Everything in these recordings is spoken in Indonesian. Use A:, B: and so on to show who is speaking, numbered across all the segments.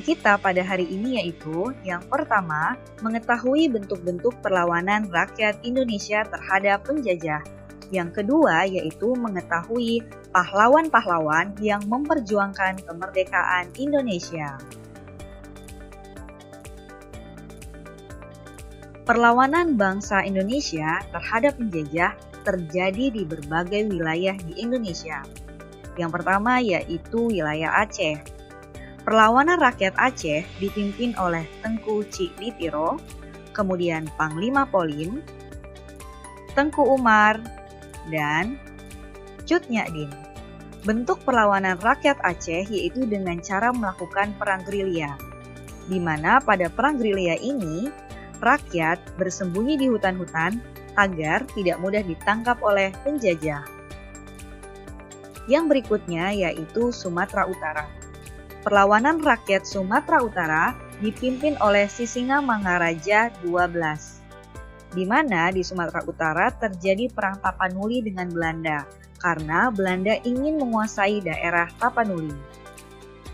A: kita pada hari ini yaitu yang pertama, mengetahui bentuk-bentuk perlawanan rakyat Indonesia terhadap penjajah. Yang kedua yaitu mengetahui pahlawan-pahlawan yang memperjuangkan kemerdekaan Indonesia. Perlawanan bangsa Indonesia terhadap penjajah terjadi di berbagai wilayah di Indonesia. Yang pertama yaitu wilayah Aceh. Perlawanan rakyat Aceh dipimpin oleh Tengku Cik Ditiro, kemudian Panglima Polim, Tengku Umar, dan Cut Nyak-Din. Bentuk perlawanan rakyat Aceh yaitu dengan cara melakukan perang gerilya, di mana pada perang gerilya ini rakyat bersembunyi di hutan-hutan agar tidak mudah ditangkap oleh penjajah. Yang berikutnya yaitu Sumatera Utara. Perlawanan rakyat Sumatera Utara dipimpin oleh Sisingamangaraja XII, di mana di Sumatera Utara terjadi perang Tapanuli dengan Belanda karena Belanda ingin menguasai daerah Tapanuli,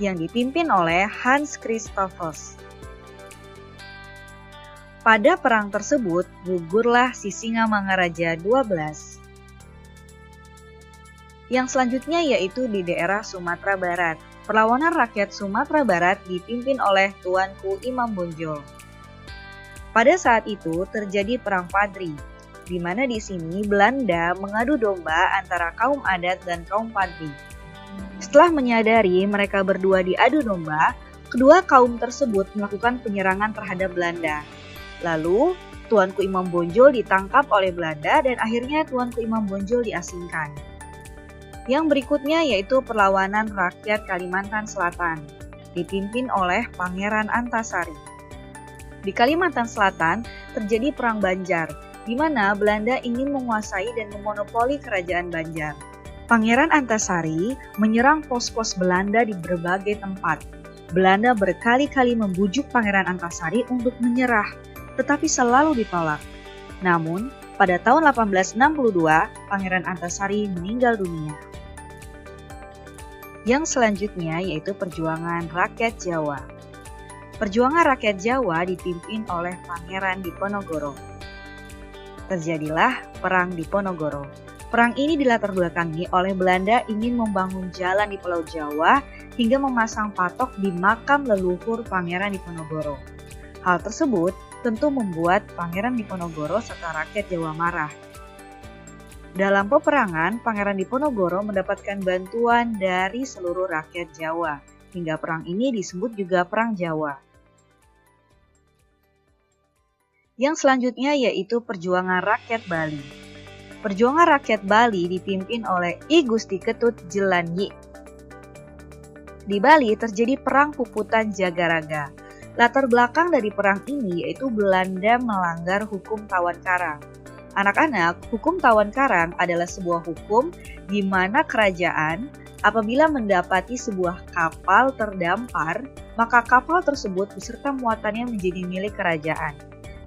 A: yang dipimpin oleh Hans Christophers. Pada perang tersebut, gugurlah Sisingamangaraja XII. Yang selanjutnya yaitu di daerah Sumatera Barat. Perlawanan rakyat Sumatera Barat dipimpin oleh Tuanku Imam Bonjol. Pada saat itu terjadi perang Padri, di mana di sini Belanda mengadu domba antara kaum adat dan kaum Padri. Setelah menyadari mereka berdua diadu domba, kedua kaum tersebut melakukan penyerangan terhadap Belanda. Lalu, Tuanku Imam Bonjol ditangkap oleh Belanda dan akhirnya Tuanku Imam Bonjol diasingkan. Yang berikutnya yaitu perlawanan rakyat Kalimantan Selatan, dipimpin oleh Pangeran Antasari. Di Kalimantan Selatan terjadi Perang Banjar, di mana Belanda ingin menguasai dan memonopoli kerajaan Banjar. Pangeran Antasari menyerang pos-pos Belanda di berbagai tempat. Belanda berkali-kali membujuk Pangeran Antasari untuk menyerah, tetapi selalu ditolak. Namun, pada tahun 1862, Pangeran Antasari meninggal dunia. Yang selanjutnya yaitu perjuangan rakyat Jawa. Perjuangan rakyat Jawa dipimpin oleh Pangeran Diponegoro. Terjadilah Perang Diponegoro. Perang ini dilatar belakangi oleh Belanda ingin membangun jalan di Pulau Jawa hingga memasang patok di makam leluhur Pangeran Diponegoro. Hal tersebut tentu membuat Pangeran Diponegoro serta rakyat Jawa marah. Dalam peperangan, Pangeran Diponegoro mendapatkan bantuan dari seluruh rakyat Jawa, hingga perang ini disebut juga Perang Jawa. Yang selanjutnya yaitu perjuangan rakyat Bali. Perjuangan rakyat Bali dipimpin oleh I Gusti Ketut Jelanyi. Di Bali terjadi Perang Puputan Jagaraga. Latar belakang dari perang ini yaitu Belanda melanggar hukum tawan karang. Anak-anak, hukum tawan karang adalah sebuah hukum di mana kerajaan apabila mendapati sebuah kapal terdampar, maka kapal tersebut beserta muatannya menjadi milik kerajaan.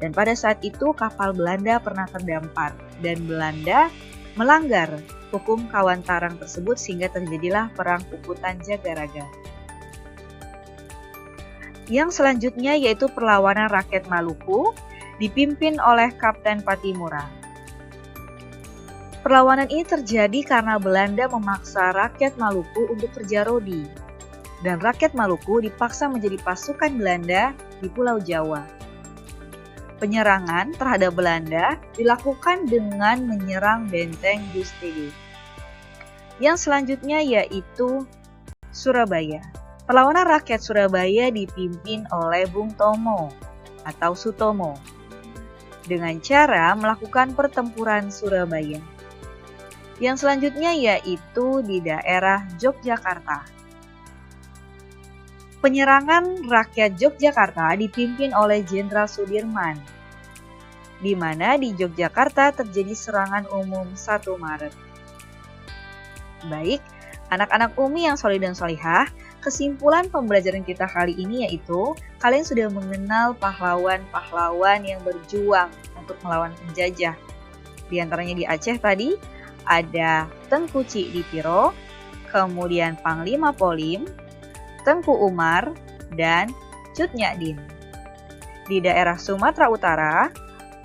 A: Dan pada saat itu kapal Belanda pernah terdampar dan Belanda melanggar hukum kawan tarang tersebut sehingga terjadilah Perang Puputan Jagaraga. Yang selanjutnya yaitu perlawanan rakyat Maluku, dipimpin oleh Kapten Patimura. Perlawanan ini terjadi karena Belanda memaksa rakyat Maluku untuk kerja rodi, dan rakyat Maluku dipaksa menjadi pasukan Belanda di Pulau Jawa. Penyerangan terhadap Belanda dilakukan dengan menyerang benteng Gustede. Yang selanjutnya yaitu Surabaya. Perlawanan rakyat Surabaya dipimpin oleh Bung Tomo atau Sutomo dengan cara melakukan pertempuran Surabaya. Yang selanjutnya yaitu di daerah Yogyakarta. Penyerangan rakyat Yogyakarta dipimpin oleh Jenderal Sudirman, di mana di Yogyakarta terjadi serangan umum 1 Maret. Baik, anak-anak Umi yang solih dan solihah, kesimpulan pembelajaran kita kali ini yaitu kalian sudah mengenal pahlawan-pahlawan yang berjuang untuk melawan penjajah. Di antaranya di Aceh tadi ada Tengku Cik Ditiro, kemudian Panglima Polim, Tengku Umar, dan Cut Nyak Dien. Di daerah Sumatera Utara,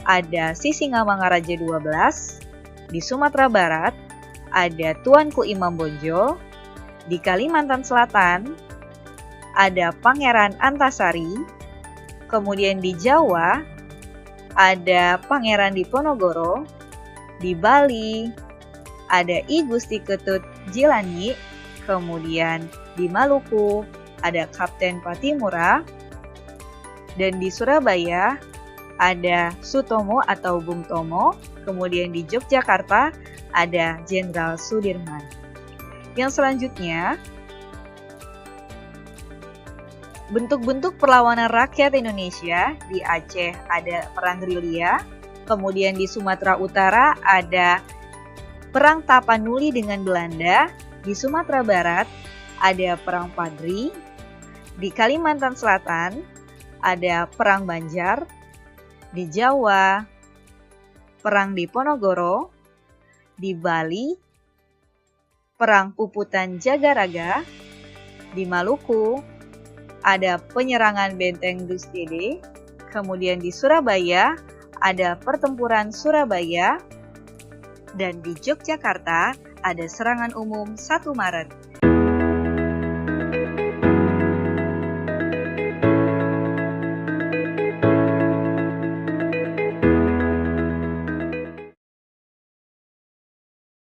A: ada Sisingamangaraja 12. Di Sumatera Barat, ada Tuanku Imam Bonjol. Di Kalimantan Selatan, ada Pangeran Antasari. Kemudian di Jawa, ada Pangeran Diponegoro. Di Bali, ada I Gusti Ketut Djilanyi. Kemudian di Maluku, ada Kapten Patimura. Dan di Surabaya ada Sutomo atau Bung Tomo. Kemudian di Yogyakarta ada Jenderal Sudirman. Yang selanjutnya, bentuk-bentuk perlawanan rakyat Indonesia. Di Aceh ada Perang Gerilya. Kemudian di Sumatera Utara ada Perang Tapanuli dengan Belanda. Di Sumatera Barat ada Perang Padri. Di Kalimantan Selatan ada Perang Banjar. Di Jawa, Perang Diponegoro. Di Bali, Perang Puputan Jagaraga. Di Maluku, ada penyerangan Benteng Dustede. Kemudian di Surabaya, ada Pertempuran Surabaya. Dan di Yogyakarta, ada serangan umum 1 Maret.